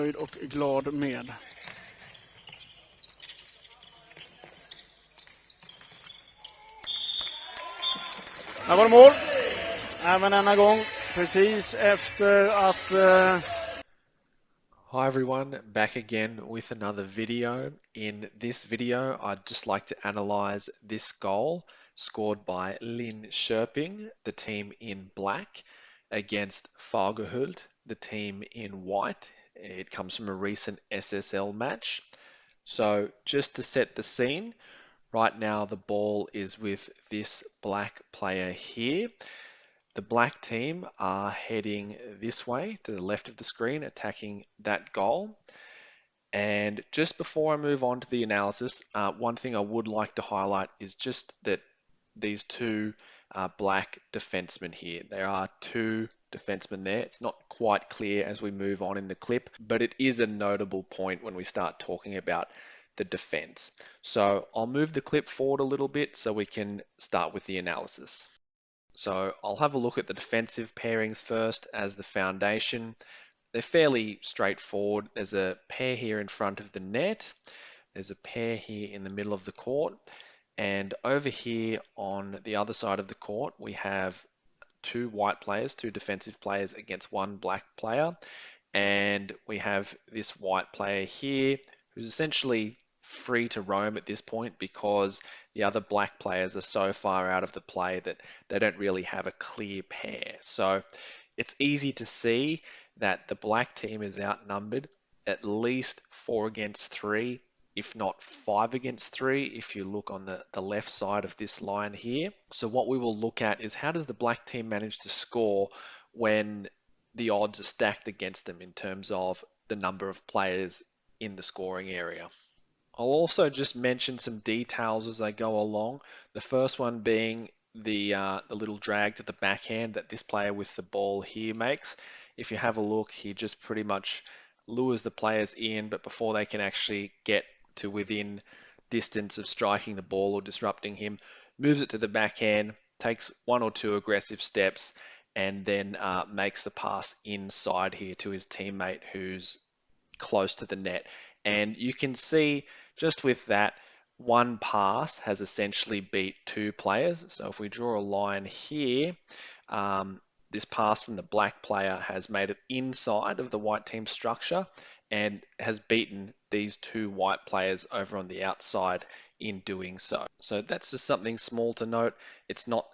nöjd och glad med. Här var det mål. Även denna gång precis efter att... Hi everyone, back again with another video. In this video, I'd just like to analyze this goal scored by Linköping, the team in black, against Fagerhult, the team in white. It comes from a recent SSL match. So just to set the scene, right now the ball is with this black player here. The black team are heading this way to the left of the screen, attacking that goal. And just before I move on to the analysis, one thing I would like to highlight is just that these two black defensemen here. There are two defensemen there. It's not quite clear as we move on in the clip, but it is a notable point when we start talking about the defense. So I'll move the clip forward a little bit so we can start with the analysis. So I'll have a look at the defensive pairings first as the foundation. They're fairly straightforward. There's a pair here in front of the net. There's a pair here in the middle of the court. And over here on the other side of the court, we have two white players, two defensive players against one black player. And we have this white player here who's essentially free to roam at this point because the other black players are so far out of the play that they don't really have a clear pair. So it's easy to see that the black team is outnumbered at least 4 against 3, if not 5 against 3, if you look on the left side of this line here. So what we will look at is how does the black team manage to score when the odds are stacked against them in terms of the number of players in the scoring area. I'll also just mention some details as I go along. The first one being the little drag to the backhand that this player with the ball here makes. If you have a look, he just pretty much lures the players in, but before they can actually get to within distance of striking the ball or disrupting him, moves it to the backhand, takes 1 or 2 aggressive steps, and then makes the pass inside here to his teammate who's close to the net. And you can see just with that, one pass has essentially beat 2 players. So if we draw a line here, this pass from the black player has made it inside of the white team structure and has beaten these 2 white players over on the outside in doing so. So that's just something small to note. It's not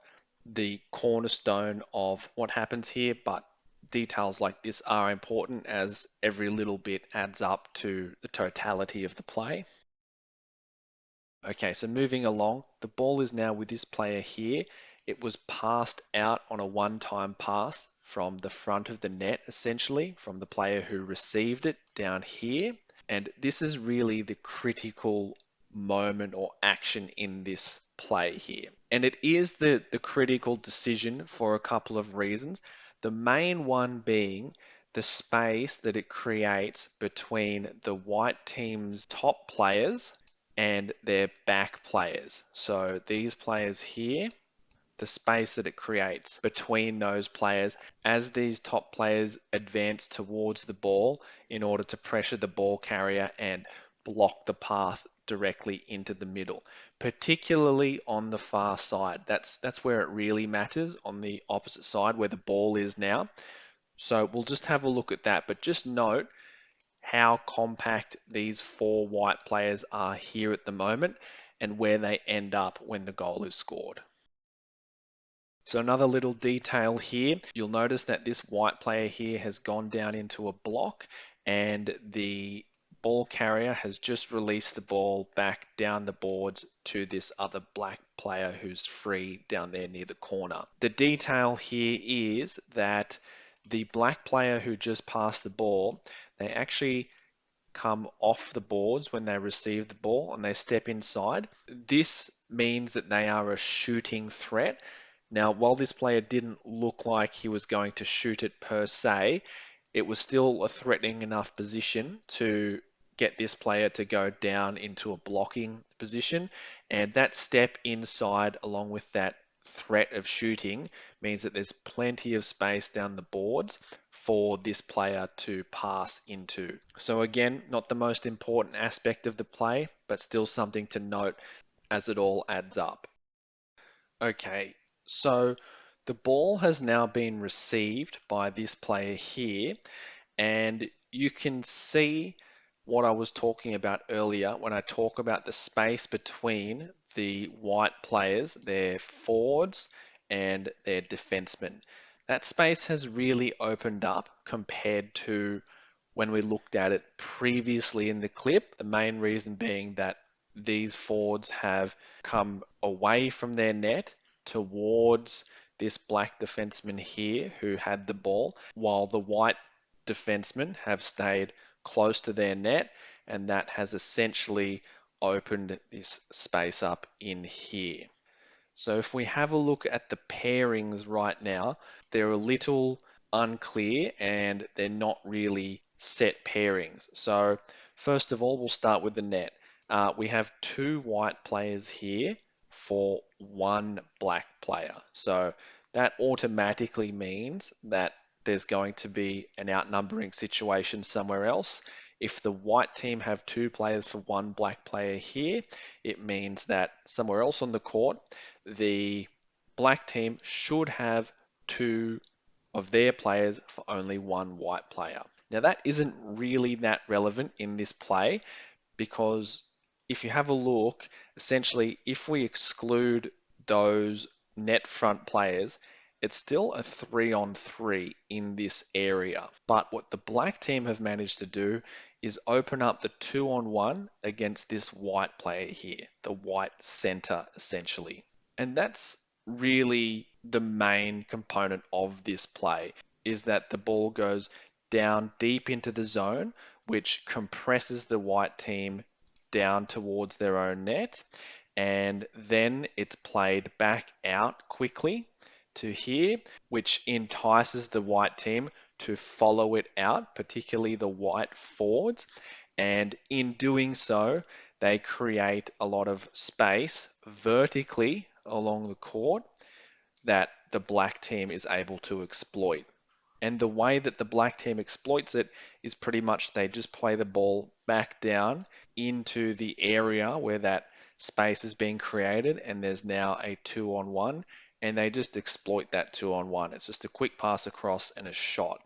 the cornerstone of what happens here, but details like this are important as every little bit adds up to the totality of the play. Okay, so moving along, the ball is now with this player here. It was passed out on a one-time pass from the front of the net, essentially, from the player who received it down here. And this is really the critical moment or action in this play here. And it is the critical decision for a couple of reasons. The main one being the space that it creates between the white team's top players and their back players. So these players here, the space that it creates between those players as these top players advance towards the ball in order to pressure the ball carrier and block the path directly into the middle, particularly on the far side. That's where it really matters, on the opposite side where the ball is now. So we'll just have a look at that, but just note how compact these 4 white players are here at the moment and where they end up when the goal is scored. So another little detail here, you'll notice that this white player here has gone down into a block and the ball carrier has just released the ball back down the boards to this other black player who's free down there near the corner. The detail here is that the black player who just passed the ball, they actually come off the boards when they receive the ball and they step inside. This means that they are a shooting threat. Now, while this player didn't look like he was going to shoot it per se, it was still a threatening enough position to get this player to go down into a blocking position. And that step inside, along with that threat of shooting means that there's plenty of space down the boards for this player to pass into. So again, not the most important aspect of the play, but still something to note as it all adds up. Okay, so the ball has now been received by this player here, and you can see what I was talking about earlier when I talk about the space between the white players, their forwards and their defensemen. That space has really opened up compared to when we looked at it previously in the clip. The main reason being that these forwards have come away from their net towards this black defenseman here who had the ball, while the white defensemen have stayed close to their net, and that has essentially opened this space up in here. So if we have a look at the pairings right now, they're a little unclear and they're not really set pairings. So first of all, we'll start with the net. We have two white players here for one black player. So that automatically means that there's going to be an outnumbering situation somewhere else. If the white team have two players for one black player here, it means that somewhere else on the court, the black team should have two of their players for only one white player. Now that isn't really that relevant in this play, because if you have a look, essentially if we exclude those net front players, it's still a 3-on-3 in this area. But what the black team have managed to do is open up the 2-on-1 against this white player here, the white center essentially. And that's really the main component of this play, is that the ball goes down deep into the zone, which compresses the white team down towards their own net, and then it's played back out quickly to here, which entices the white team to follow it out, particularly the white forwards, and in doing so, they create a lot of space vertically along the court that the black team is able to exploit. And the way that the black team exploits it is pretty much they just play the ball back down into the area where that space is being created, and there's now a 2-on-1, and they just exploit that 2-on-1. It's just a quick pass across and a shot.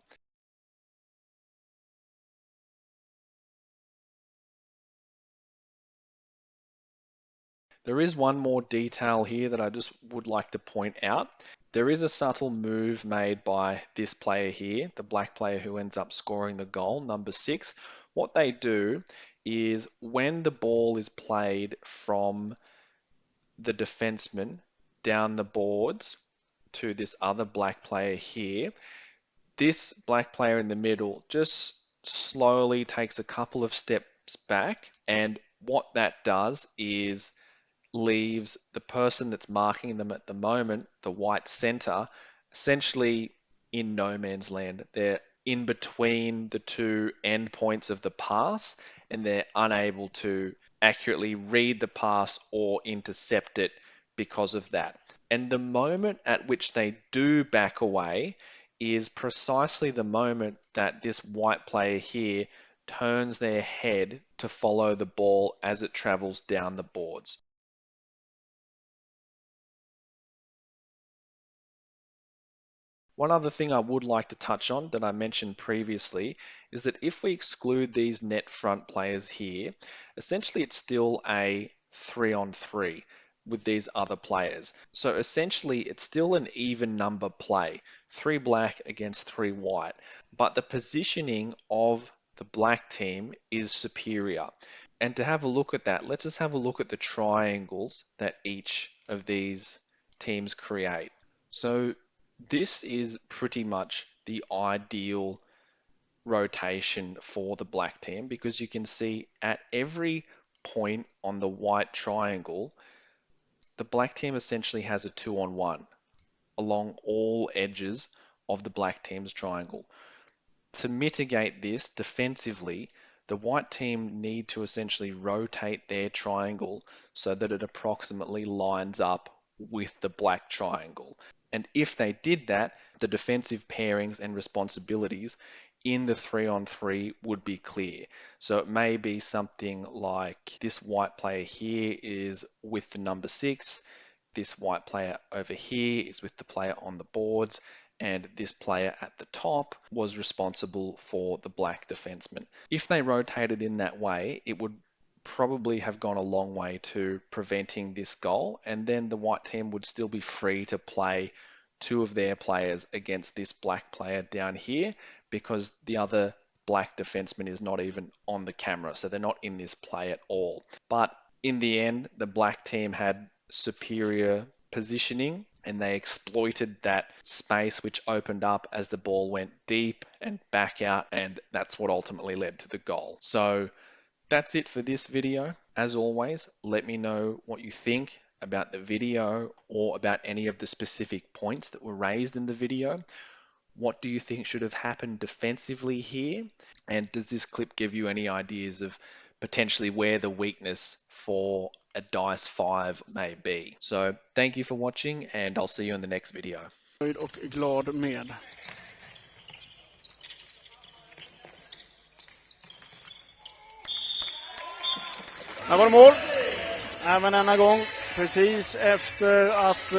There is one more detail here that I just would like to point out. There is a subtle move made by this player here, the black player who ends up scoring the goal, number 6. What they do is when the ball is played from the defenseman down the boards to this other black player here, this black player in the middle just slowly takes a couple of steps back, and what that does is leaves the person that's marking them at the moment, the white center, essentially in no man's land. They're in between the two endpoints of the pass, and they're unable to accurately read the pass or intercept it because of that. And the moment at which they do back away is precisely the moment that this white player here turns their head to follow the ball as it travels down the boards. One other thing I would like to touch on that I mentioned previously is that if we exclude these net front players here, essentially it's still a 3-on-3 with these other players. So essentially it's still an even number play, 3 black against 3 white, but the positioning of the black team is superior. And to have a look at that, let's just have a look at the triangles that each of these teams create. So this is pretty much the ideal rotation for the black team, because you can see at every point on the white triangle, the black team essentially has a 2-on-1 along all edges of the black team's triangle. To mitigate this defensively, the white team need to essentially rotate their triangle so that it approximately lines up with the black triangle. And if they did that, the defensive pairings and responsibilities in the 3-on-3 would be clear. So it may be something like this white player here is with the number 6, this white player over here is with the player on the boards, and this player at the top was responsible for the black defenseman. If they rotated in that way, it would probably have gone a long way to preventing this goal, and then the white team would still be free to play 2 of their players against this black player down here, because the other black defenseman is not even on the camera, so they're not in this play at all. But in the end, the black team had superior positioning, and they exploited that space which opened up as the ball went deep and back out, and that's what ultimately led to the goal. So that's it for this video. As always, let me know what you think about the video or about any of the specific points that were raised in the video. What do you think should have happened defensively here? And does this clip give you any ideas of potentially where the weakness for a dice 5 may be? So thank you for watching, and I'll see you in the next video. Och glad med. Här var det mål. Även denna gång precis efter att